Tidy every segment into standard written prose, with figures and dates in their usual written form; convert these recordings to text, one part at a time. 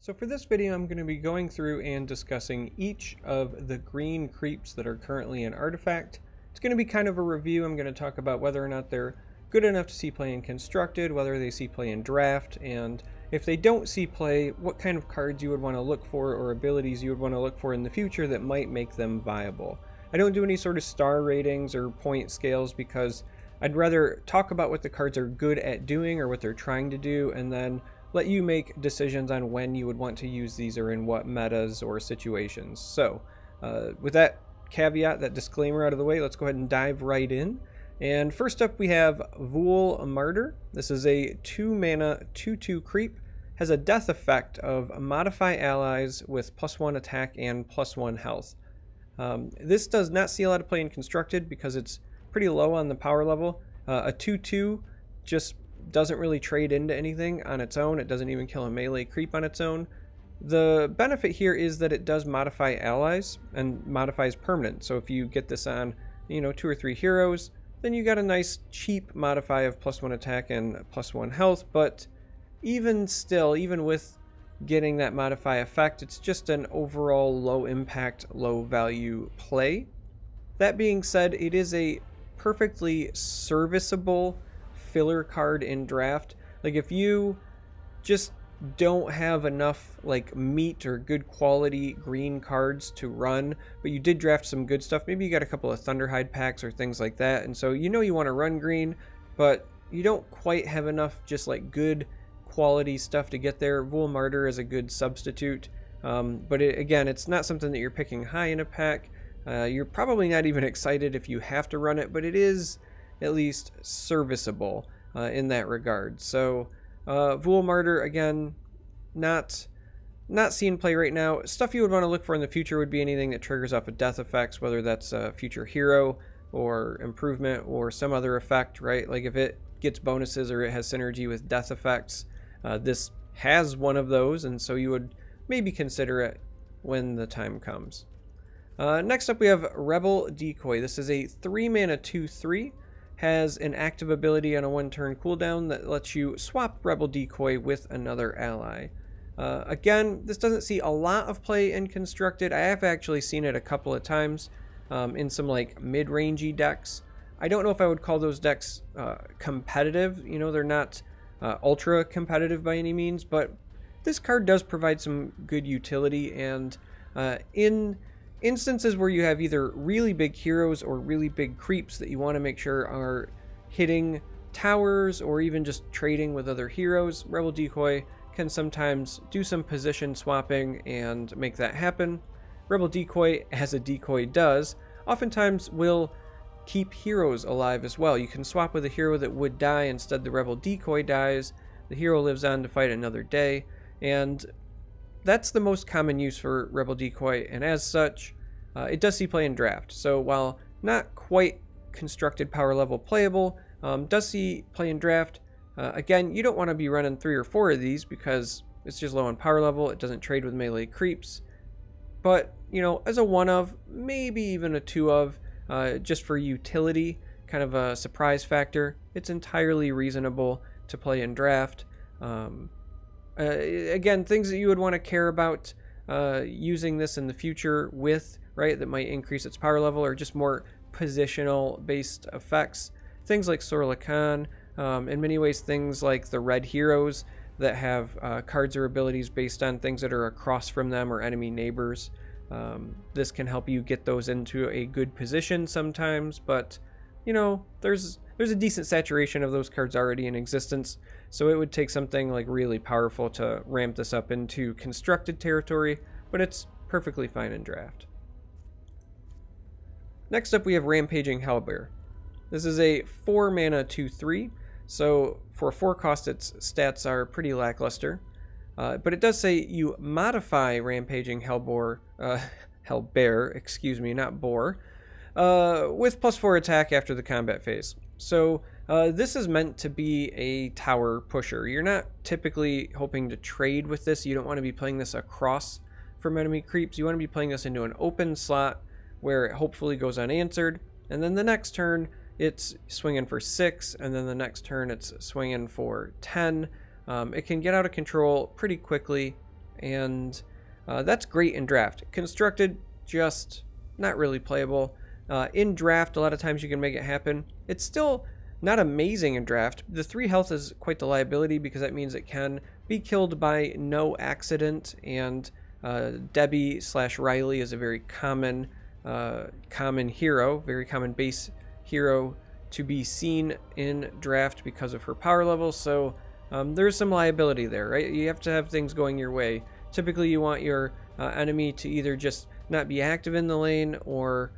So for this video, I'm going to be going through and discussing each of the green creeps that are currently an artifact. It's going to be kind of a review. I'm going to talk about whether or not they're good enough to see play in Constructed, whether they see play in Draft, and if they don't see play, what kind of cards you would want to look for or abilities you would want to look for in the future that might make them viable. I don't do any sort of star ratings or point scales because I'd rather talk about what the cards are good at doing or what they're trying to do, and then let you make decisions on when you would want to use these or in what metas or situations. So with that caveat, that disclaimer out of the way, let's go ahead and dive right in. And first up we have Vul Martyr. This is a 2-mana 2/2 creep. Has a death effect of modify allies with +1 attack and +1 health. This does not see a lot of play in Constructed because it's pretty low on the power level. A 2/2 just doesn't really trade into anything on its own. It doesn't even kill a melee creep on its own. The benefit here is that it does modify allies and modifies permanent. So if you get this on, 2 or 3 heroes, then you got a nice cheap modify of +1 attack and +1 health. But even still, even with getting that modify effect, it's just an overall low impact, low value play. That being said, it is a perfectly serviceable filler card in Draft. Like if you just don't have enough like meat or good quality green cards to run, but you did draft some good stuff, maybe you got a couple of Thunderhide packs or things like that, and so you want to run green, but you don't quite have enough just like good quality stuff to get there. Vul Martyr is a good substitute, but again, it's not something that you're picking high in a pack. You're probably not even excited if you have to run it, but it is at least serviceable in that regard. So Vul Martyr, again, not seeing play right now. Stuff you would want to look for in the future would be anything that triggers off of death effects, whether that's a future hero or improvement or some other effect, right? Like if it gets bonuses or it has synergy with death effects, this has one of those, and so you would maybe consider it when the time comes. Next up we have Rebel Decoy. This is a 3-mana 2/3. Has an active ability on a 1-turn cooldown that lets you swap Rebel Decoy with another ally. Again, this doesn't see a lot of play in Constructed. I have actually seen it a couple of times in some like mid-rangey decks. I don't know if I would call those decks competitive. They're not ultra competitive by any means, but this card does provide some good utility, and in instances where you have either really big heroes or really big creeps that you want to make sure are hitting towers or even just trading with other heroes, Rebel Decoy can sometimes do some position swapping and make that happen. Rebel Decoy, as a decoy does, oftentimes will keep heroes alive as well. You can swap with a hero that would die, instead the Rebel Decoy dies, the hero lives on to fight another day, and that's the most common use for Rebel Decoy, and as such, it does see play in Draft. So while not quite Constructed power level playable, does see play in Draft. Again, you don't want to be running 3 or 4 of these because it's just low on power level. It doesn't trade with melee creeps. But, as a 1 of, maybe even a 2 of, just for utility, kind of a surprise factor, it's entirely reasonable to play in Draft. Again, things that you would want to care about using this in the future with, right, that might increase its power level, or just more positional based effects. Things like Sorla Khan, in many ways things like the red heroes that have cards or abilities based on things that are across from them or enemy neighbors. This can help you get those into a good position sometimes, but there's a decent saturation of those cards already in existence, so it would take something like really powerful to ramp this up into Constructed territory, but it's perfectly fine in Draft. Next up we have Rampaging Hellbear. This is a 4-mana 2/3, so for 4 cost its stats are pretty lackluster, but it does say you modify Rampaging Hellbear, excuse me, not boar, with +4 attack after the combat phase. So this is meant to be a tower pusher. You're not typically hoping to trade with this. You don't want to be playing this across from enemy creeps. You want to be playing this into an open slot where it hopefully goes unanswered, and then the next turn it's swinging for 6, and then the next turn it's swinging for 10. It can get out of control pretty quickly, and that's great in draft. Constructed, just not really playable. In draft, a lot of times you can make it happen. It's still not amazing in draft. The 3 health is quite the liability because that means it can be killed by no accident, and Debbie / Riley is a very common hero, very common base hero to be seen in draft because of her power level. So there's some liability there, right? You have to have things going your way. Typically you want your enemy to either just not be active in the lane, or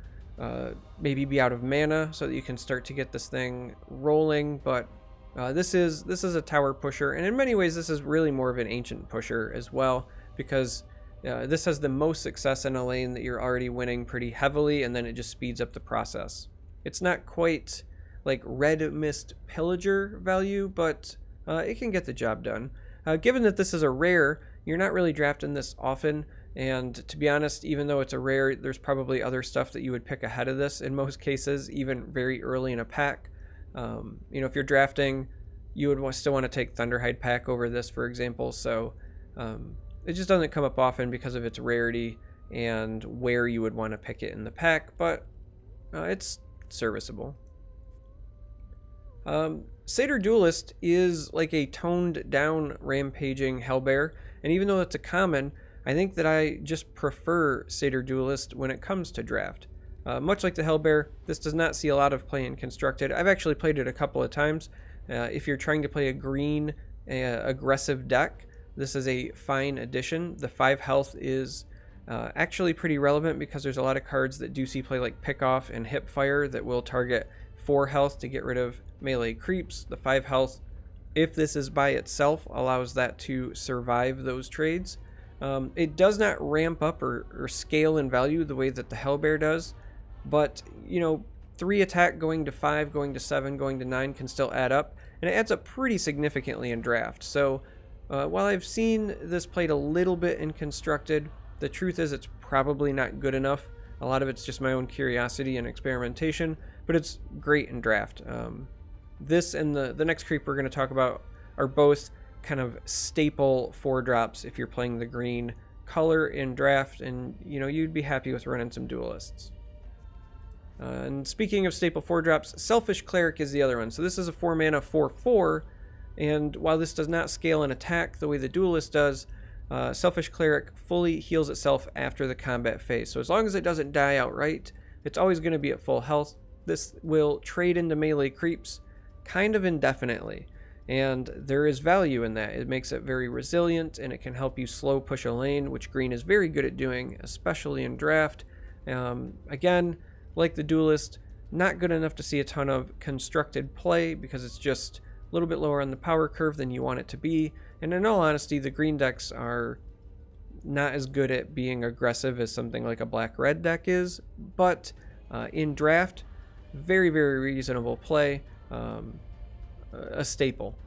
maybe be out of mana so that you can start to get this thing rolling. But this is a tower pusher, and in many ways this is really more of an ancient pusher as well, because this has the most success in a lane that you're already winning pretty heavily, and then it just speeds up the process. It's not quite like Red Mist Pillager value, but it can get the job done. Given that this is a rare, you're not really drafting this often, and to be honest, even though it's a rare, there's probably other stuff that you would pick ahead of this in most cases, even very early in a pack. You know, if you're drafting, you would still want to take Thunderhide pack over this, for example. So it just doesn't come up often because of its rarity and where you would want to pick it in the pack, but it's serviceable. Satyr Duelist is like a toned down rampaging Hellbear, and even though it's a common, I think that I just prefer Satyr Duelist when it comes to draft. Much like the Hellbear, this does not see a lot of play in Constructed. I've actually played it a couple of times. If you're trying to play a green aggressive deck, this is a fine addition. The 5 health is actually pretty relevant because there's a lot of cards that do see play, like Pick Off and Hip Fire, that will target 4 health to get rid of melee creeps. The 5 health, if this is by itself, allows that to survive those trades. It does not ramp up or scale in value the way that the Hellbear does, but you know, 3 attack going to 5, going to 7, going to 9 can still add up, and it adds up pretty significantly in draft. So while I've seen this played a little bit in Constructed, the truth is it's probably not good enough. A lot of it's just my own curiosity and experimentation, but it's great in draft. This and the next creep we're going to talk about are both kind of staple 4-drops if you're playing the green color in draft, and you know, you'd be happy with running some duelists. And speaking of staple 4-drops, Selfish Cleric is the other one. So this is a 4-mana 4/4, and while this does not scale in attack the way the duelist does, Selfish Cleric fully heals itself after the combat phase. So as long as it doesn't die outright, it's always going to be at full health. This will trade into melee creeps kind of indefinitely, and there is value in that. It makes it very resilient, and it can help you slow push a lane, which green is very good at doing, especially in draft. Again, like the duelist, not good enough to see a ton of Constructed play because it's just a little bit lower on the power curve than you want it to be. And in all honesty, the green decks are not as good at being aggressive as something like a black-red deck is, but in draft, very, very reasonable play, a staple.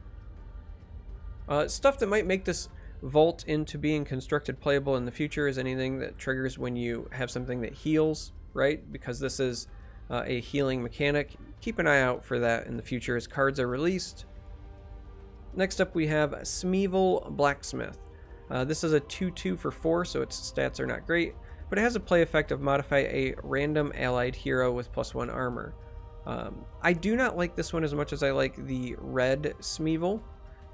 Stuff that might make this vault into being Constructed playable in the future is anything that triggers when you have something that heals, right? Because this is a healing mechanic. Keep an eye out for that in the future as cards are released. Next up we have Smeevil Blacksmith. This is a 2/2 for 4, so its stats are not great, but it has a play effect of modify a random allied hero with +1 armor. I do not like this one as much as I like the red Smeevil.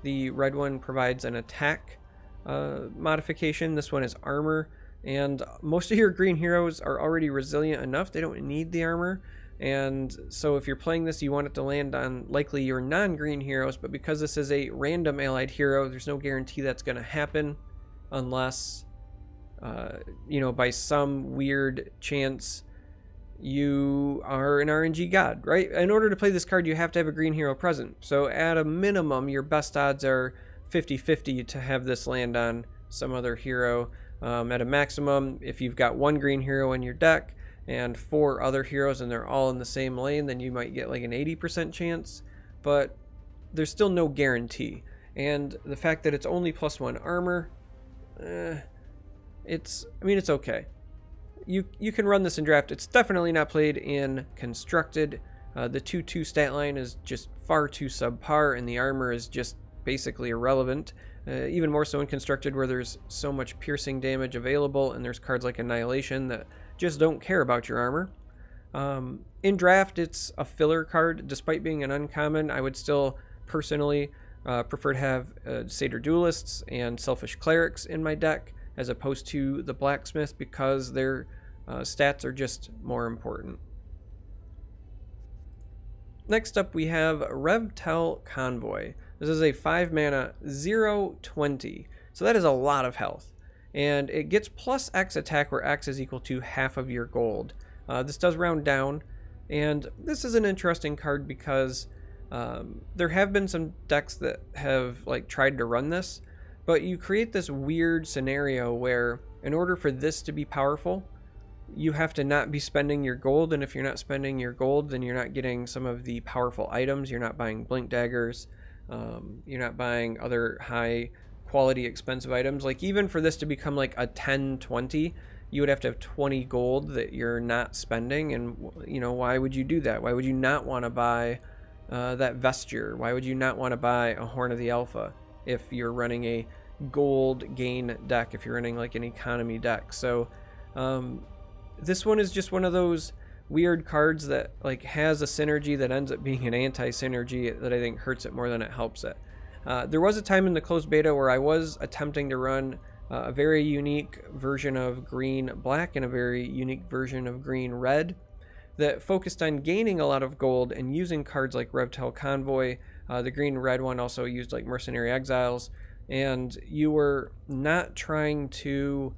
The red one provides an attack modification. This one is armor, and most of your green heroes are already resilient enough. They don't need the armor, and so if you're playing this, you want it to land on likely your non-green heroes, but because this is a random allied hero, there's no guarantee that's going to happen unless, you know, by some weird chance you are an RNG god, right? In order to play this card, you have to have a green hero present. So at a minimum, your best odds are 50-50 to have this land on some other hero. At a maximum, if you've got 1 green hero in your deck and 4 other heroes and they're all in the same lane, then you might get like an 80% chance, but there's still no guarantee. And the fact that it's only +1 armor, it's okay. You can run this in draft. It's definitely not played in Constructed. The 2/2 stat line is just far too subpar, and the armor is just basically irrelevant, even more so in Constructed where there's so much piercing damage available, and there's cards like Annihilation that just don't care about your armor. In Draft, it's a filler card. Despite being an uncommon, I would still personally prefer to have Satyr Duelists and Selfish Clerics in my deck as opposed to the Blacksmith, because their stats are just more important. Next up, we have Revtel Convoy. This is a 5 mana 0/20, so that is a lot of health. And it gets plus X attack, where X is equal to half of your gold. This does round down, and this is an interesting card because there have been some decks that have tried to run this, but you create this weird scenario where in order for this to be powerful, you have to not be spending your gold, and if you're not spending your gold, then you're not getting some of the powerful items. You're not buying Blink Daggers, you're not buying other high quality expensive items. Like, even for this to become like a 10/20, you would have to have 20 gold that you're not spending, and why would you do that? Why would you not want to buy that Vesture? Why would you not want to buy a Horn of the Alpha if you're running a gold gain deck, if you're running like an economy deck? So this one is just one of those weird cards that has a synergy that ends up being an anti-synergy that I think hurts it more than it helps it. There was a time in the closed beta where I was attempting to run a very unique version of green-black and a very unique version of green-red that focused on gaining a lot of gold and using cards like Revtel Convoy. The green-red one also used like Mercenary Exiles, and you were not trying to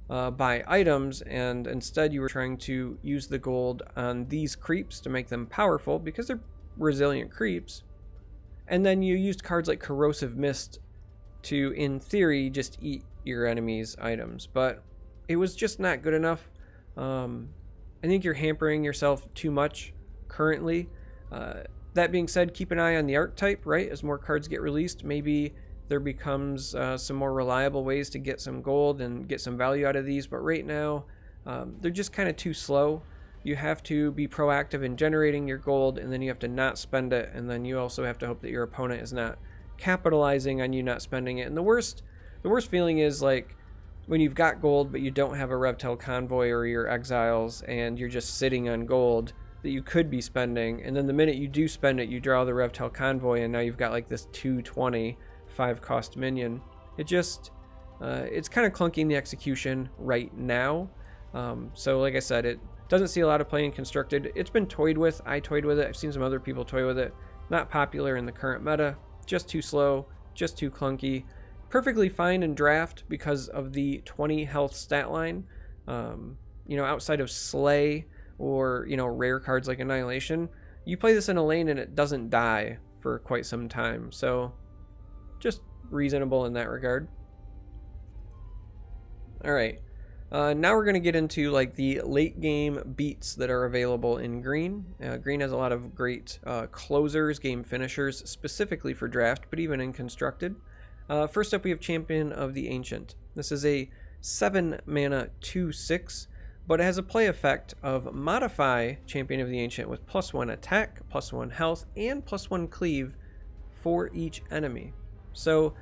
buy items, and instead you were trying to use the gold on these creeps to make them powerful because they're resilient creeps. And then you used cards like Corrosive Mist to, in theory, just eat your enemy's items, but it was just not good enough. I think you're hampering yourself too much currently. That being said, keep an eye on the archetype, right? As more cards get released, maybe there becomes some more reliable ways to get some gold and get some value out of these, but right now they're just kind of too slow. You have to be proactive in generating your gold, and then you have to not spend it, and then you also have to hope that your opponent is not capitalizing on you not spending it. And the worst feeling is like when you've got gold but you don't have a Revtel Convoy or your Exiles, and you're just sitting on gold that you could be spending, and then the minute you do spend it, you draw the Revtel Convoy, and now you've got like this 2/20 5-cost minion. It just it's kind of clunky in the execution right now. So like I said, it doesn't see a lot of play in Constructed. It's been toyed with. I toyed with it. I've seen some other people toy with it. Not popular in the current meta. Just too slow. Just too clunky. Perfectly fine in Draft because of the 20 health stat line. Outside of Slay or rare cards like Annihilation, you play this in a lane and it doesn't die for quite some time. So just reasonable in that regard. All right. Now we're going to get into like the late game beats that are available in Green. Green has a lot of great closers, game finishers, specifically for Draft, but even in Constructed. First up, we have Champion of the Ancient. This is a 7 mana 2/6, but it has a play effect of modify Champion of the Ancient with +1 attack, +1 health, and +1 cleave for each enemy. So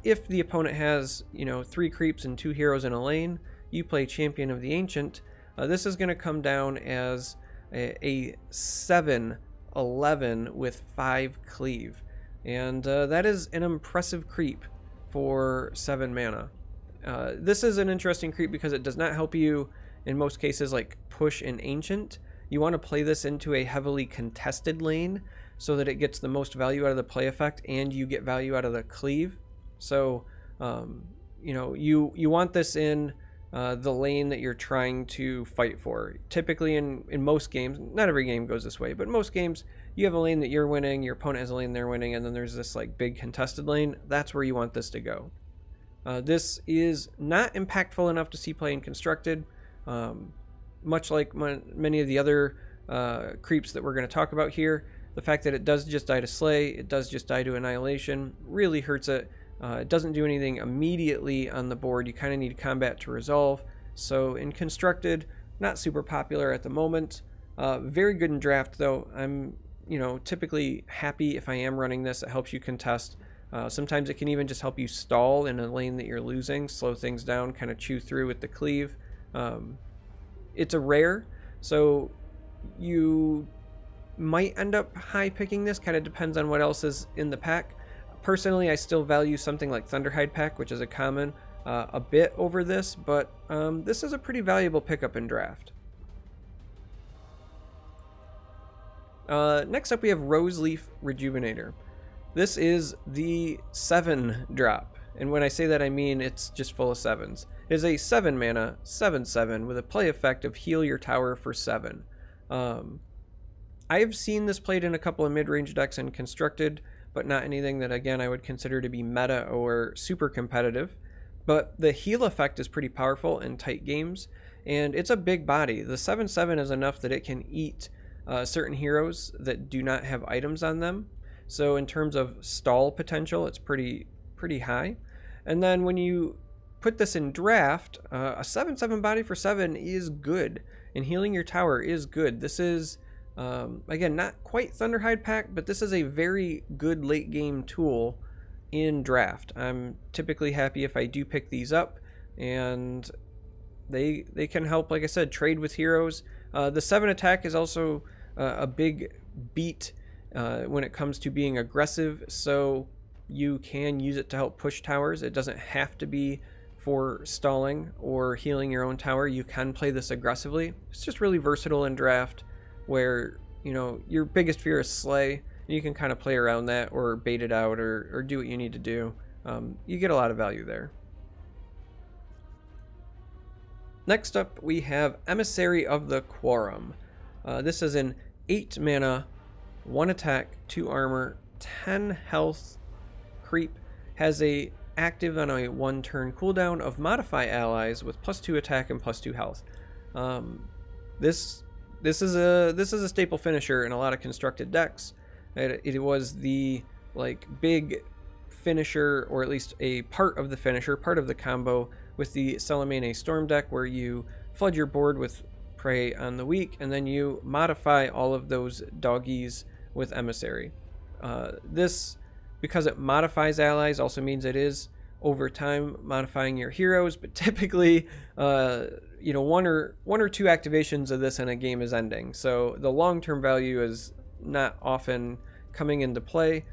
if the opponent has 3 creeps and 2 heroes in a lane, you play Champion of the Ancient. This is going to come down as a 7/11 with 5 cleave, and that is an impressive creep for 7 mana. This is an interesting creep because it does not help you in most cases like push an Ancient. You want to play this into a heavily contested lane so that it gets the most value out of the play effect and you get value out of the cleave. So you want this in the lane that you're trying to fight for. Typically in most games, not every game goes this way, but most games you have a lane that you're winning, your opponent has a lane they're winning, and then there's this like big contested lane. That's where you want this to go. This is not impactful enough to see play in Constructed. Much like many of the other creeps that we're going to talk about here, the fact that it does just die to Slay, it does just die to Annihilation, really hurts it. It doesn't do anything immediately on the board. You kind of need combat to resolve. So in Constructed, not super popular at the moment. Very good in Draft though. I'm typically happy if I am running this. It helps you contest. Sometimes it can even just help you stall in a lane that you're losing, slow things down, kind of chew through with the cleave. It's a rare, so you might end up high picking this, kind of depends on what else is in the pack. Personally, I still value something like Thunderhide Pack, which is a common, a bit over this, but this is a pretty valuable pickup in draft. Next up we have Roseleaf Rejuvenator. This is the 7-drop, and when I say that I mean it's just full of 7s. It is a 7 mana, 7/7 with a play effect of heal your tower for 7. I have seen this played in a couple of mid-range decks and constructed, but not anything that, again, I would consider to be meta or super competitive. But the heal effect is pretty powerful in tight games, and it's a big body. The 7/7 is enough that it can eat certain heroes that do not have items on them. So in terms of stall potential, it's pretty high. And then when you put this in draft, a 7/7 body for 7 is good, and healing your tower is good. This is, again, not quite Thunderhide Pack, but this is a very good late game tool in draft. I'm typically happy if I do pick these up, and they can help, like I said, trade with heroes. The 7 attack is also a big beat when it comes to being aggressive, so you can use it to help push towers. It doesn't have to be for stalling or healing your own tower. You can play this aggressively. It's just really versatile in draft, where, you know, your biggest fear is Slay, and you can kind of play around that or bait it out or do what you need to do. You get a lot of value there. Next up we have Emissary of the Quorum. This is an 8 mana, 1 attack, 2 armor, 10 health creep. Has a active on a 1 turn cooldown of modify allies with +2 attack and +2 health. This is a staple finisher in a lot of constructed decks. It was the big finisher, or at least a part of the finisher, part of the combo with the Salamene Storm deck, where you flood your board with prey on the weak, and then you modify all of those doggies with Emissary. This, because it modifies allies, also means it is over time modifying your heroes, but typically you know, one or two activations of this in a game is ending, so the long-term value is not often coming into play.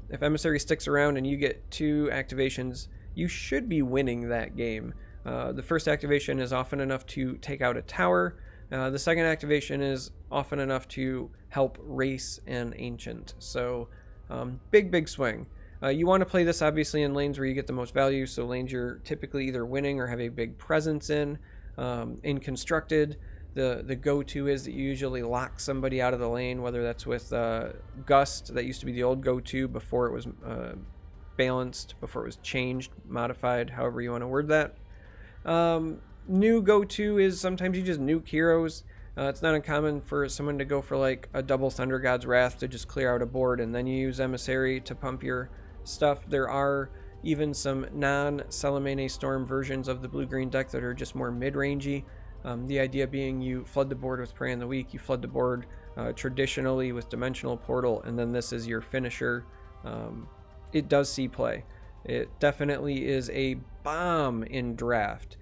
If Emissary sticks around and you get 2 activations, you should be winning that game. The first activation is often enough to take out a tower. The second activation is often enough to help race an ancient. So big swing. You want to play this obviously in lanes where you get the most value, so lanes you're typically either winning or have a big presence in. In constructed, the go-to is that you usually lock somebody out of the lane, whether that's with Gust. That used to be the old go-to before it was balanced, before it was changed, modified, however you want to word that. New go-to is sometimes you just nuke heroes. It's not uncommon for someone to go for like a double Thunder God's Wrath to just clear out a board, and then you use Emissary to pump your stuff. There are even some non-Salamene Storm versions of the blue-green deck that are just more mid-rangey. The idea being you flood the board with Prey on the Weak, you flood the board traditionally with Dimensional Portal, and then this is your finisher. It does see play. It definitely is a bomb in draft.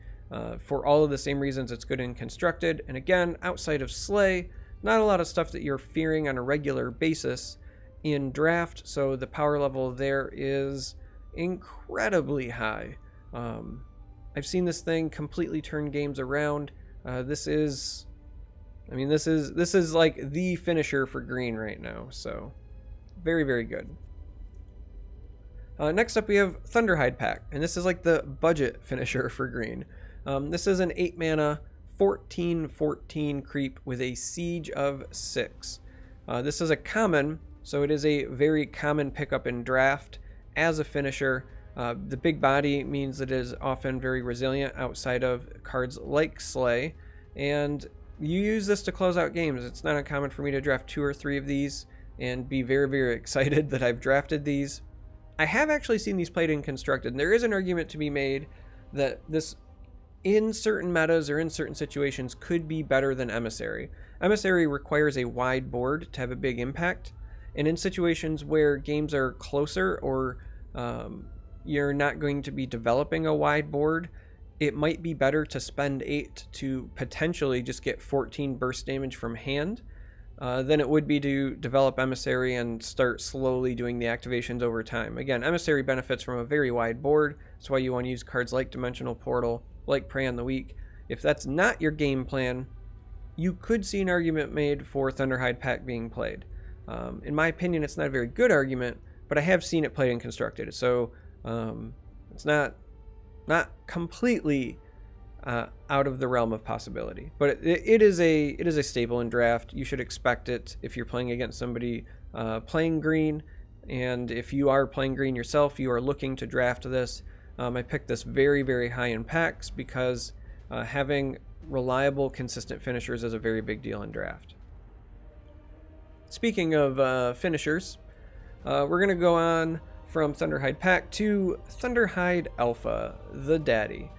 For all of the same reasons it's good in constructed, and again, outside of Slay, not a lot of stuff that you're fearing on a regular basis in draft, so the power level there is incredibly high. I've seen this thing completely turn games around. This is like the finisher for green right now, so very good. Next up we have Thunderhide Pack, and this is like the budget finisher for green. This is an 8 mana 14/14 creep with a siege of 6. This is a common, so it is a very common pickup in draft as a finisher. The big body means that it is often very resilient outside of cards like Slay, and you use this to close out games. It's not uncommon for me to draft 2 or 3 of these and be very excited that I've drafted these. I have actually seen these played in constructed, and there is an argument to be made that this, in certain metas or in certain situations, could be better than Emissary. Emissary requires a wide board to have a big impact, and in situations where games are closer or you're not going to be developing a wide board, it might be better to spend 8 to potentially just get 14 burst damage from hand than it would be to develop Emissary and start slowly doing the activations over time. Again, Emissary benefits from a very wide board. That's why you want to use cards like Dimensional Portal, like Prey on the Weak. If that's not your game plan, you could see an argument made for Thunderhide Pact being played. In my opinion, it's not a very good argument, but I have seen it played and constructed, so it's not completely out of the realm of possibility. But it is a staple in Draft. You should expect it if you're playing against somebody playing green, and if you are playing green yourself, you are looking to draft this. I picked this very, very high in packs because having reliable, consistent finishers is a very big deal in Draft. Speaking of finishers, we're going to go on from Thunderhide Pact to Thunderhide Alpha, the daddy.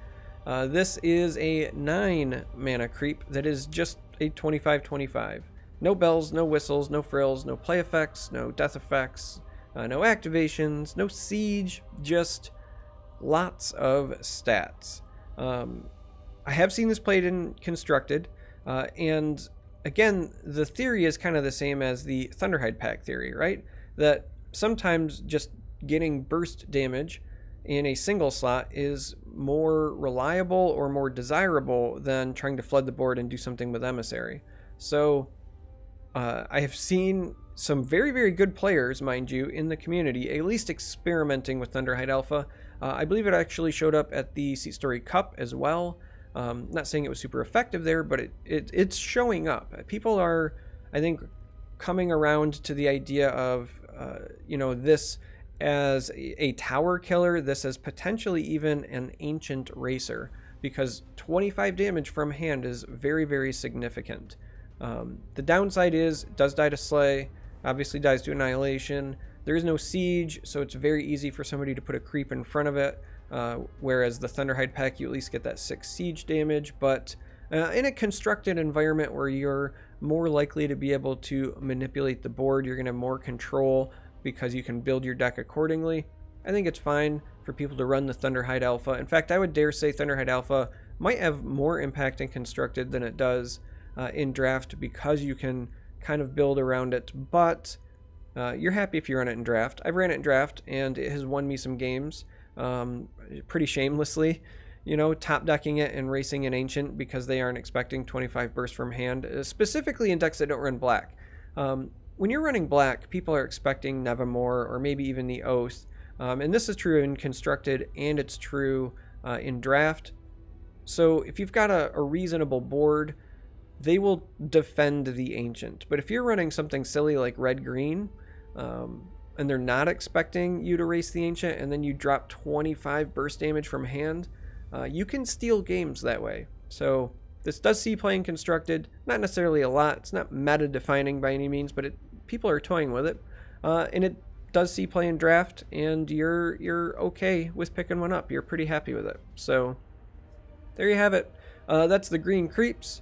This is a 9 mana creep that is just a 25/25. No bells, no whistles, no frills, no play effects, no death effects, no activations, no siege, just lots of stats. I have seen this played in Constructed, and again, the theory is kind of the same as the Thunderhide Pact theory, right? That sometimes just getting burst damage in a single slot is more reliable or more desirable than trying to flood the board and do something with Emissary. So I have seen some very, very good players, mind you, in the community, at least experimenting with Thunderhide Alpha. I believe it actually showed up at the Seat Story Cup as well. Not saying it was super effective there, but it's showing up. People are, I think, coming around to the idea of, this as a tower killer, this as potentially even an ancient racer, because 25 damage from hand is very, very significant. The downside is it does die to Slay, obviously dies to Annihilation. There is no siege, so it's very easy for somebody to put a creep in front of it, whereas the Thunderhide Pact, you at least get that 6 siege damage, but in a constructed environment where you're more likely to be able to manipulate the board, you're going to have more control because you can build your deck accordingly. I think it's fine for people to run the Thunderhide Alpha. In fact, I would dare say Thunderhide Alpha might have more impact in Constructed than it does in Draft, because you can kind of build around it, but you're happy if you run it in Draft. I've ran it in Draft, and it has won me some games pretty shamelessly, top decking it and racing an Ancient because they aren't expecting 25 burst from hand, specifically in decks that don't run black. When you're running black, people are expecting Nevermore or maybe even the Oath, and this is true in Constructed and it's true in Draft. So if you've got a reasonable board, they will defend the Ancient. But if you're running something silly like red-green, and they're not expecting you to race the Ancient, and then you drop 25 burst damage from hand, you can steal games that way. So this does see play in Constructed, not necessarily a lot. It's not meta-defining by any means, but people are toying with it, and it does see play in Draft, and you're okay with picking one up. You're pretty happy with it. So there you have it. That's the green creeps.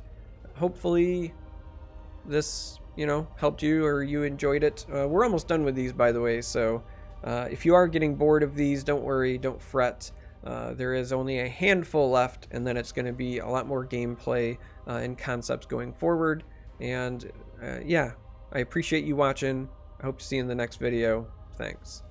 Hopefully this helped you or you enjoyed it. We're almost done with these, by the way, so if you are getting bored of these, don't worry, don't fret. There is only a handful left, and then it's going to be a lot more gameplay and concepts going forward. And yeah, I appreciate you watching. I hope to see you in the next video. Thanks.